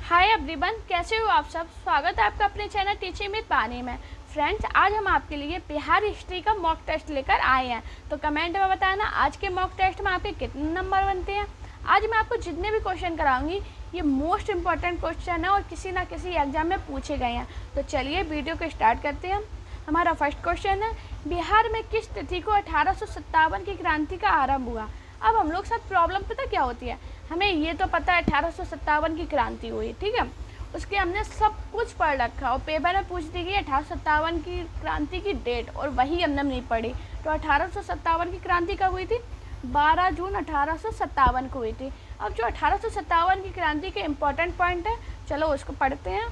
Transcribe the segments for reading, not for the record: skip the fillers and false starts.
Hi everyone, कैसे हो आप सब। स्वागत है आपका अपने चैनल टीचिंग विद पानी में। फ्रेंड्स, आज हम आपके लिए बिहार हिस्ट्री का मॉक टेस्ट लेकर आए हैं। तो कमेंट में बताना आज के मॉक टेस्ट में आपके कितने नंबर बनते हैं। आज मैं आपको जितने भी क्वेश्चन कराऊंगी ये मोस्ट इंपॉर्टेंट क्वेश्चन है और किसी ना किसी एग्जाम में पूछे गए हैं। तो चलिए वीडियो को स्टार्ट करते हैं। हमारा फर्स्ट क्वेश्चन है, बिहार में किस तिथि को 1857 की क्रांति का आरंभ हुआ। अब हम लोग साथ प्रॉब्लम पता क्या होती है, हमें ये तो पता है 1857 की क्रांति हुई, ठीक है, उसके हमने सब कुछ पढ़ रखा और पेपर में पूछ दी गई 1857 की क्रांति की डेट और वही हमने नहीं पढ़ी। तो 1857 की क्रांति कब हुई थी? 12 जून 1857 को हुई थी। अब जो 1857 की क्रांति के इम्पोर्टेंट पॉइंट है, चलो उसको पढ़ते हैं।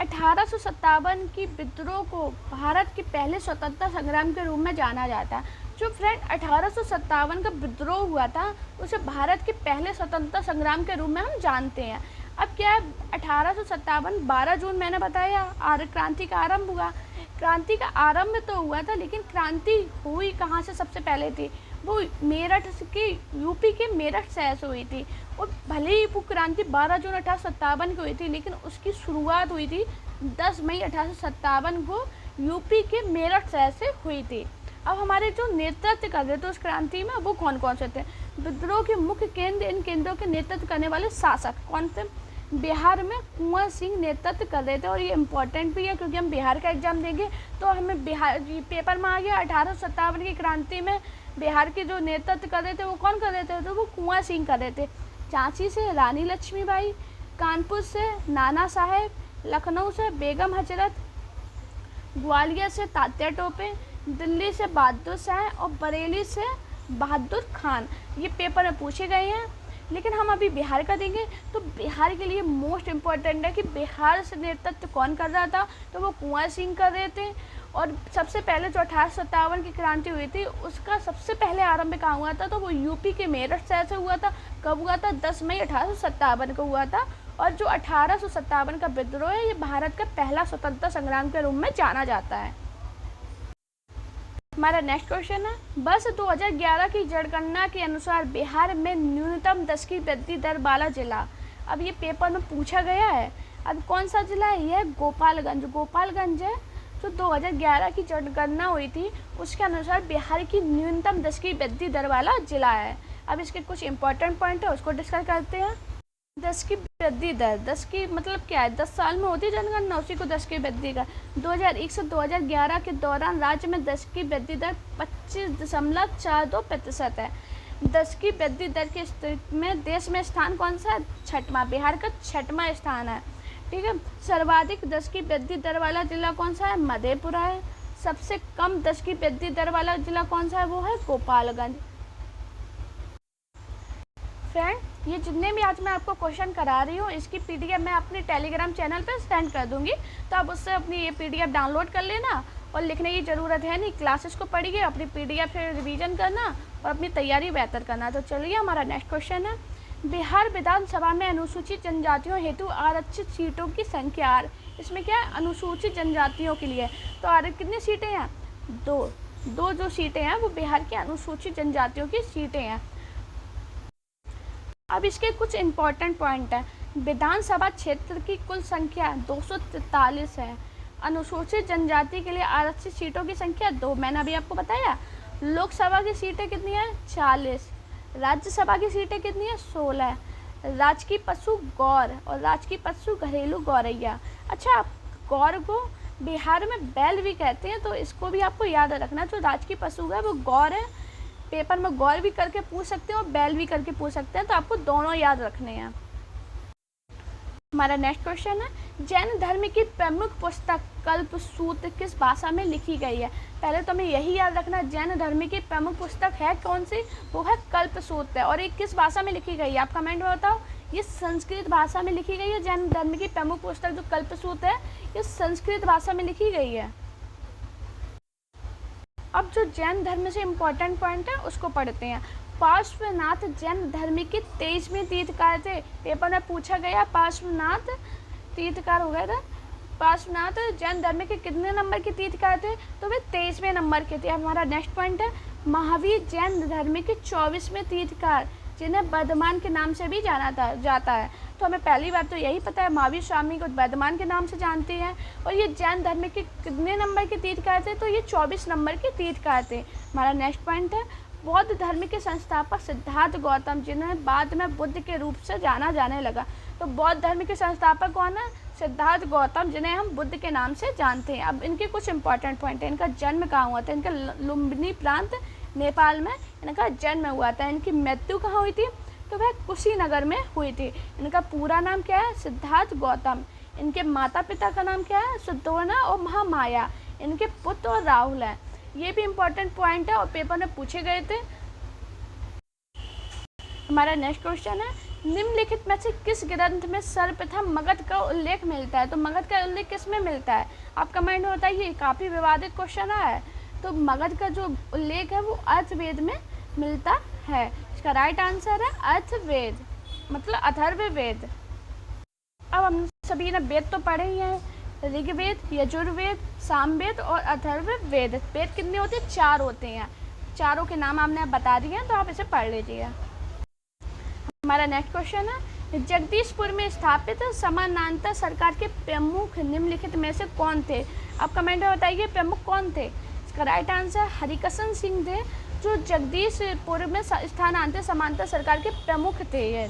1857 की विद्रोह को भारत के पहले स्वतंत्रता संग्राम के रूप में जाना जाता है। जो फ्रेंड 1857 का विद्रोह हुआ था उसे भारत के पहले स्वतंत्रता संग्राम के रूप में हम जानते हैं। अब क्या है, 1857 12 जून मैंने बताया क्रांति का आरंभ हुआ। क्रांति का आरंभ तो हुआ था, लेकिन क्रांति हुई कहाँ से सबसे पहले थी? वो मेरठ के, यूपी के मेरठ शहर से हुई थी। और भले ही वो क्रांति 12 जून 1857 को हुई थी, लेकिन उसकी शुरुआत हुई थी 10 मई 1857 को यूपी के मेरठ शहर से हुई थी। अब हमारे जो नेतृत्व कर रहे थे उस क्रांति में वो कौन कौन से थे? विद्रोह के मुख्य केंद्र, इन केंद्रों के नेतृत्व करने वाले शासक कौन थे? बिहार में कुंवर सिंह नेतृत्व कर रहे थे। और ये इम्पोर्टेंट भी है क्योंकि हम बिहार का एग्जाम देंगे तो हमें बिहार पेपर में आ गया 1857 की क्रांति में बिहार के जो नेतृत्व कर रहे थे वो कौन कर रहे थे? तो वो कुंवर सिंह कर रहे थे। झांसी से रानी लक्ष्मीबाई, कानपुर से नाना साहेब, लखनऊ से बेगम हजरत, ग्वालियर से तात्या टोपे, दिल्ली से बहादुर शाह और बरेली से बहादुर खान। ये पेपर में पूछे गए हैं, लेकिन हम अभी बिहार का देंगे। तो बिहार के लिए मोस्ट इम्पोर्टेंट है कि बिहार से नेतृत्व कौन कर रहा था? तो वो कुंवर सिंह कर रहे थे। और सबसे पहले जो 1857 की क्रांति हुई थी उसका सबसे पहले आरंभ कहाँ हुआ था? तो वो यूपी के मेरठ शहर से हुआ था। कब हुआ था? 10 मई 1857 को हुआ था। और जो 1857 का विद्रोह है ये भारत का पहला स्वतंत्रता संग्राम के रूप में जाना जाता है। हमारा नेक्स्ट क्वेश्चन है, वर्ष 2011 की जनगणना के अनुसार बिहार में न्यूनतम 10 की वृद्धि दर वाला जिला। अब ये पेपर में पूछा गया है। अब कौन सा जिला है? ये गोपालगंज। गोपालगंज है जो 2011 की जनगणना हुई थी उसके अनुसार बिहार की न्यूनतम 10 की वृद्धि दर वाला जिला है। अब इसके कुछ इंपॉर्टेंट पॉइंट है उसको डिस्कस करते हैं। 10 की वृद्धि दर, 10 की मतलब क्या है? 10 साल में होती है जनगणना, उसी को 10 की वृद्धि का। 2001 से 2011 के दौरान राज्य में 10 की वृद्धि दर 25.42% है। 10 की वृद्धि दर की स्थिति में देश में स्थान कौन सा है? छठवां। बिहार का छठवां स्थान है, ठीक है। सर्वाधिक 10 की वृद्धि दर वाला जिला कौन सा है? मधेपुरा है। सबसे कम 10 की वृद्धि दर वाला जिला कौन सा है? वो है गोपालगंज। फ्रेंड, ये जितने भी आज मैं आपको क्वेश्चन करा रही हूँ इसकी पीडीएफ मैं अपने टेलीग्राम चैनल पर सेंड कर दूँगी, तो आप उससे अपनी ये पीडीएफ डाउनलोड कर लेना। और लिखने की ज़रूरत है नहीं, क्लासेस को पढ़िए, अपनी पीडीएफ से रिवीजन करना और अपनी तैयारी बेहतर करना। तो चलिए हमारा नेक्स्ट क्वेश्चन है, बिहार विधानसभा में अनुसूचित जनजातियों हेतु आरक्षित सीटों की संख्या। इसमें क्या है? अनुसूचित जनजातियों के लिए। तो कितनी सीटें हैं? दो जो सीटें हैं वो बिहार की अनुसूचित जनजातियों की सीटें हैं। अब इसके कुछ इम्पॉर्टेंट पॉइंट हैं। विधानसभा क्षेत्र की कुल संख्या 243 है। अनुसूचित जनजाति के लिए आरक्षित सीटों की संख्या 2, मैंने अभी आपको बताया। लोकसभा की सीटें कितनी हैं? 40। राज्यसभा की सीटें कितनी हैं? 16। राजकीय पशु गौर और राजकीय पशु घरेलू गौरैया। अच्छा, गौर को बिहार में बैल भी कहते हैं, तो इसको भी आपको याद रखना। जो राजकीय पशु है वो गौर है। पेपर में गौर भी करके पूछ सकते हैं और बैल भी करके पूछ सकते हैं, तो आपको दोनों याद रखने हैं। हमारा नेक्स्ट क्वेश्चन है, जैन धर्म की प्रमुख पुस्तक कल्पसूत्र किस भाषा में लिखी गई है? पहले तो हमें यही याद रखना, जैन धर्म की प्रमुख पुस्तक है कौन सी? वो है कल्पसूत्र। और ये किस भाषा में लिखी गई है? आप कमेंट में बताओ। ये संस्कृत भाषा में लिखी गई है। जैन धर्म की प्रमुख पुस्तक जो कल्पसूत्र है ये संस्कृत भाषा में लिखी गई है। अब जो जैन धर्म से इम्पोर्टेंट पॉइंट है उसको पढ़ते हैं। पार्श्वनाथ जैन धर्म के 23वें तीर्थकार थे। पेपर में पूछा गया पार्श्वनाथ तीर्थकार हो गए थे। पार्श्वनाथ जैन धर्म के कितने नंबर के तीर्थकार थे? तो वे 23वें नंबर के थे। हमारा नेक्स्ट पॉइंट है, महावीर जैन धर्म के 24वें तीर्थकार। जिन्हें वर्धमान के नाम से भी जाता है। तो हमें पहली बात तो यही पता है, महावीर स्वामी को वर्धमान के नाम से जानते हैं। और ये जैन धर्म के कितने नंबर के तीर्थकार थे? तो ये 24 नंबर के तीर्थकार थे। हमारा नेक्स्ट पॉइंट है, बौद्ध धर्म के संस्थापक सिद्धार्थ गौतम, जिन्हें बाद में बुद्ध के रूप से जाना जाने लगा। तो बौद्ध धर्म के संस्थापक कौन है? सिद्धार्थ गौतम, जिन्हें हम बुद्ध के नाम से जानते हैं। अब इनके कुछ इंपॉर्टेंट पॉइंट हैं। इनका जन्म कहाँ हुआ था? इनका लुम्बिनी प्रांत नेपाल में इनका जन्म हुआ था। इनकी मृत्यु कहाँ हुई थी? तो वह कुशीनगर में हुई थी। इनका पूरा नाम क्या है? सिद्धार्थ गौतम। इनके माता पिता का नाम क्या है? सुदोना और महामाया। इनके पुत्र और राहुल हैं। ये भी इम्पोर्टेंट पॉइंट है और पेपर में पूछे गए थे। हमारा नेक्स्ट क्वेश्चन है, निम्नलिखित में से किस ग्रंथ में सर्वप्रथम मगध का उल्लेख मिलता है? तो मगध का उल्लेख किस में मिलता है? आप कमेंट में बताइए, काफ़ी विवादित क्वेश्चन है। तो मगध का जो उल्लेख है वो अर्थवेद में मिलता है। इसका राइट आंसर है अर्थवेद, मतलब अथर्ववेद। अब हम सभी ने वेद तो पढ़े ही हैं, ऋग्वेद, यजुर्वेद, सामवेद और अथर्ववेद। वेद कितने होते हैं? 4 होते हैं। चारों के नाम आपने बता दिए हैं, तो आप इसे पढ़ लीजिए। हमारा नेक्स्ट क्वेश्चन है, जगदीशपुर में स्थापित समानांतर सरकार के प्रमुख निम्नलिखित में से कौन थे? आप कमेंट में बताइए प्रमुख कौन थे। इसका राइट आंसर हरिकिशन सिंह थे, जो जगदीशपुर में स्थानांतरित समानांतर सरकार के प्रमुख थे। ये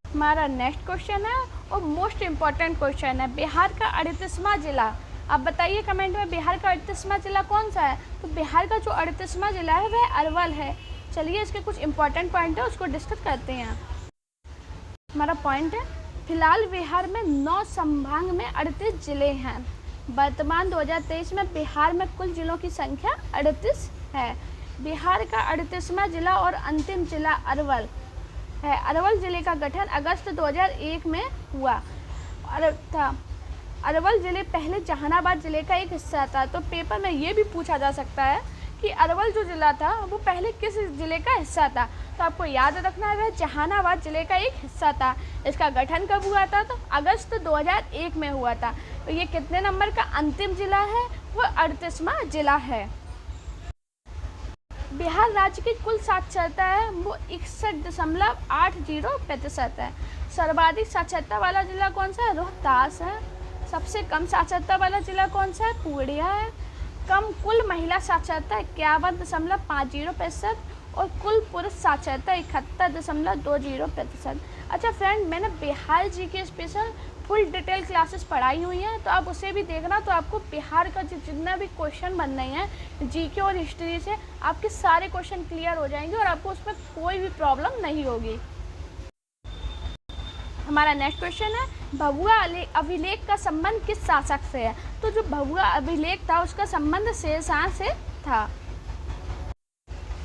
हमारा नेक्स्ट क्वेश्चन है और मोस्ट इम्पॉर्टेंट क्वेश्चन है, बिहार का 38वां जिला। आप बताइए कमेंट में, बिहार का 38वां जिला कौन सा है? तो बिहार का जो 38वां जिला है वह अरवल है। चलिए इसके कुछ इंपॉर्टेंट पॉइंट है उसको डिस्कस करते हैं। हमारा पॉइंट है, फिलहाल बिहार में 9 संभाग में 38 जिले हैं। वर्तमान 2023 में बिहार में कुल जिलों की संख्या 38 है। बिहार का 38वां जिला और अंतिम जिला अरवल है। अरवल जिले का गठन अगस्त 2001 में हुआ था। अरवल जिले पहले जहानाबाद जिले का एक हिस्सा था। तो पेपर में ये भी पूछा जा सकता है कि अरवल जो जिला था वो पहले किस जिले का हिस्सा था? तो आपको याद रखना है वह जहानाबाद जिले का एक हिस्सा था। इसका गठन कब हुआ था? तो अगस्त 2001 में हुआ था। तो ये कितने नंबर का अंतिम जिला है? वो 38वां जिला है। बिहार राज्य की कुल साक्षरता है वो 61.80% है। सर्वाधिक साक्षरता वाला जिला कौन सा है? रोहतास है। सबसे कम साक्षरता वाला जिला कौन सा है? पूर्णिया है। कम कुल महिला साक्षरता 51.50% और कुल पुरुष साक्षरता 71.20%। अच्छा फ्रेंड, मैंने बिहार जी के स्पेशल फुल डिटेल क्लासेस पढ़ाई हुई हैं, तो आप उसे भी देखना। तो आपको बिहार का जितना भी क्वेश्चन बन रहे हैं जीके और हिस्ट्री से, आपके सारे क्वेश्चन क्लियर हो जाएंगे और आपको उसमें कोई भी प्रॉब्लम नहीं होगी। हमारा नेक्स्ट क्वेश्चन है, भभुआ अभिलेख का संबंध किस शासक से है? तो जो भभुआ अभिलेख था उसका संबंध शेरशाह से था।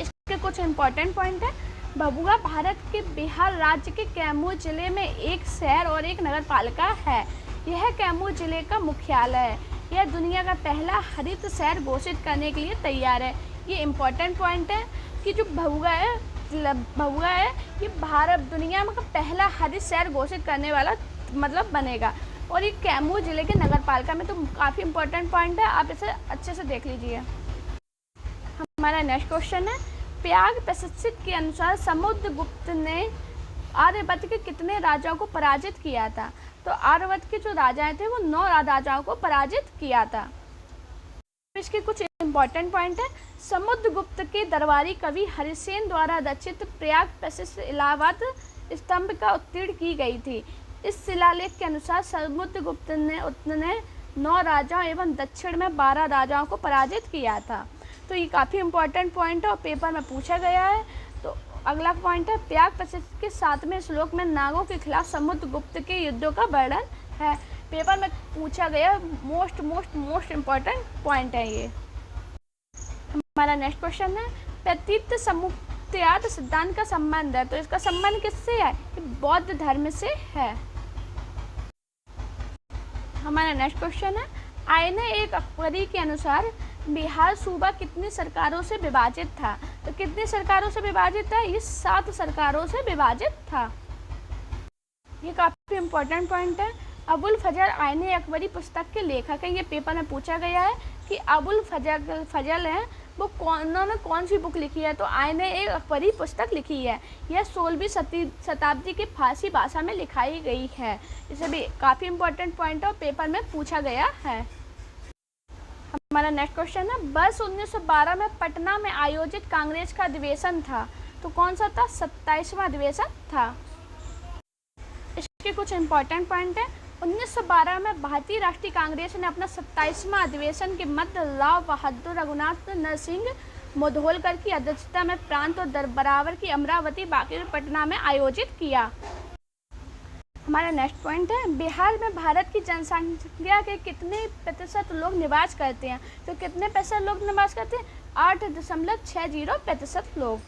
इसके कुछ इंपॉर्टेंट पॉइंट है, भभुआ भारत के बिहार राज्य के कैमूर जिले में एक शहर और एक नगर पालिका है। यह कैमूर जिले का मुख्यालय है। यह दुनिया का पहला हरित शहर घोषित करने के लिए तैयार है। ये इम्पोर्टेंट पॉइंट है कि जो भभुआ है ये भारत दुनिया में पहला हरित शहर घोषित करने वाला मतलब बनेगा। और ये कैमूर जिले के नगर पालिका में। तो काफ़ी इम्पोर्टेंट पॉइंट है, आप इसे अच्छे से देख लीजिए। हमारा नेक्स्ट क्वेश्चन है, प्याग प्रशिक्षित के अनुसार समुद्रगुप्त ने आर्यवर्त के कितने राजाओं को पराजित किया था? तो आर्यवर्त के जो राजाएं थे वो 9 राजाओं को पराजित किया था। इसके कुछ इंपॉर्टेंट पॉइंट है, समुद्रगुप्त के दरबारी कवि हरिसेन द्वारा रचित प्रयाग प्रसिद्ध इलाहाबाद स्तंभ का उत्कीर्ण की गई थी। इस शिलालेख के अनुसार समुद्रगुप्त ने 9 राजाओं एवं दक्षिण में 12 राजाओं को पराजित किया था। तो ये काफ़ी इंपॉर्टेंट पॉइंट है और पेपर में पूछा गया है। तो अगला पॉइंट है, त्याग प्रसिद्ध के 7वें श्लोक में नागों के खिलाफ समुद्रगुप्त के युद्धों का वर्णन है। पेपर में पूछा गया मोस्ट इम्पॉर्टेंट पॉइंट है ये। हमारा नेक्स्ट क्वेश्चन है, प्रतीत समुच्चयात सिद्धांत का संबंध है। तो इसका संबंध किससे है? बौद्ध धर्म से है। हमारा नेक्स्ट क्वेश्चन है, आईने एक अकबरी के अनुसार बिहार सूबा कितनी सरकारों से विभाजित था? तो कितनी सरकारों से विभाजित था? ये 7 सरकारों से विभाजित था। ये काफ़ी इम्पोर्टेंट पॉइंट है। अबुल फजर आईने अकबरी पुस्तक के लेखक हैं। ये पेपर में पूछा गया है। कि अबुल फजल हैं वो उन्होंने कौन सी बुक लिखी है, तो आईने एक अकबरी पुस्तक लिखी है। यह 16वीं शताब्दी की फारसी भाषा में लिखाई गई है। इसे भी काफ़ी इंपॉर्टेंट पॉइंट है और पेपर में पूछा गया है। हमारा नेक्स्ट क्वेश्चन है, वर्ष 1912 में पटना में आयोजित कांग्रेस का अधिवेशन था, तो कौन सा था? 27वां अधिवेशन था। इसके कुछ इंपॉर्टेंट पॉइंट है। 1912 में भारतीय राष्ट्रीय कांग्रेस ने अपना 27वां अधिवेशन के मध्य राव बहादुर रघुनाथ नरसिंह मुधोलकर की अध्यक्षता में प्रांत और बराबर की अमरावती, बाकी पटना में आयोजित किया। हमारा नेक्स्ट पॉइंट है, बिहार में भारत की जनसंख्या के कितने प्रतिशत लोग निवास करते हैं, तो कितने प्रतिशत लोग निवास करते हैं? 8.60% लोग।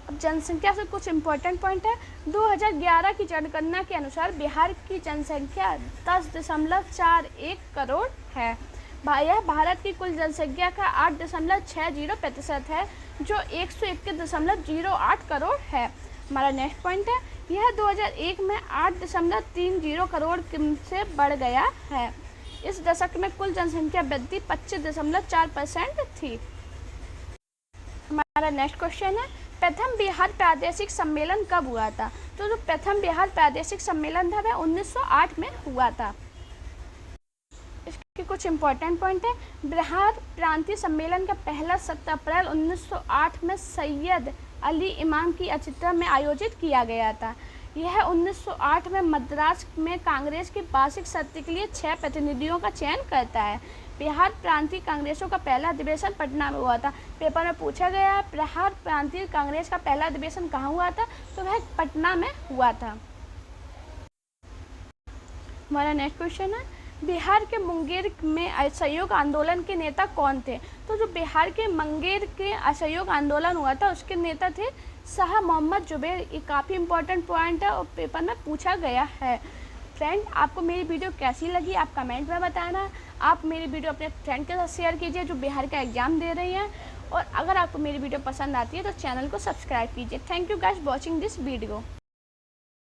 अब जनसंख्या से कुछ इम्पोर्टेंट पॉइंट है। 2011 की जनगणना के अनुसार बिहार की जनसंख्या 10.41 करोड़ है। यह भारत की कुल जनसंख्या का 8.60% है, जो 121.08 करोड़ है। हमारा नेक्स्ट पॉइंट है, यह 2001 में 8.30 करोड़ से बढ़ गया है। इस दशक में कुल जनसंख्या वृद्धि 25.4% थी। हमारा नेक्स्ट क्वेश्चन है, प्रथम बिहार प्रादेशिक सम्मेलन कब हुआ था? तो जो प्रथम बिहार प्रादेशिक सम्मेलन था वह 1908 में हुआ था। इसके कुछ इम्पोर्टेंट पॉइंट है। बिहार प्रांतीय सम्मेलन का पहला 7 अप्रैल 1908 में सैयद अली इमाम की अध्यक्षता में आयोजित किया गया था। यह 1908 में मद्रास में कांग्रेस के वार्षिक सत्र के लिए 6 प्रतिनिधियों का चयन करता है। बिहार प्रांतीय कांग्रेसों का पहला अधिवेशन पटना में हुआ था। पेपर में पूछा गया है बिहार प्रांतीय कांग्रेस का पहला अधिवेशन कहाँ हुआ था, तो वह पटना में हुआ था। हमारा नेक्स्ट क्वेश्चन है, बिहार के मुंगेर में असहयोग आंदोलन के नेता कौन थे? तो जो बिहार के मुंगेर के असहयोग आंदोलन हुआ था उसके नेता थे शाह मोहम्मद जुबैर। ये काफ़ी इंपॉर्टेंट पॉइंट है और पेपर में पूछा गया है। फ्रेंड, आपको मेरी वीडियो कैसी लगी आप कमेंट में बताना। आप मेरी वीडियो अपने फ्रेंड के साथ शेयर कीजिए जो बिहार का एग्ज़ाम दे रही हैं, और अगर आपको मेरी वीडियो पसंद आती है तो चैनल को सब्सक्राइब कीजिए। Thank you guys watching this video.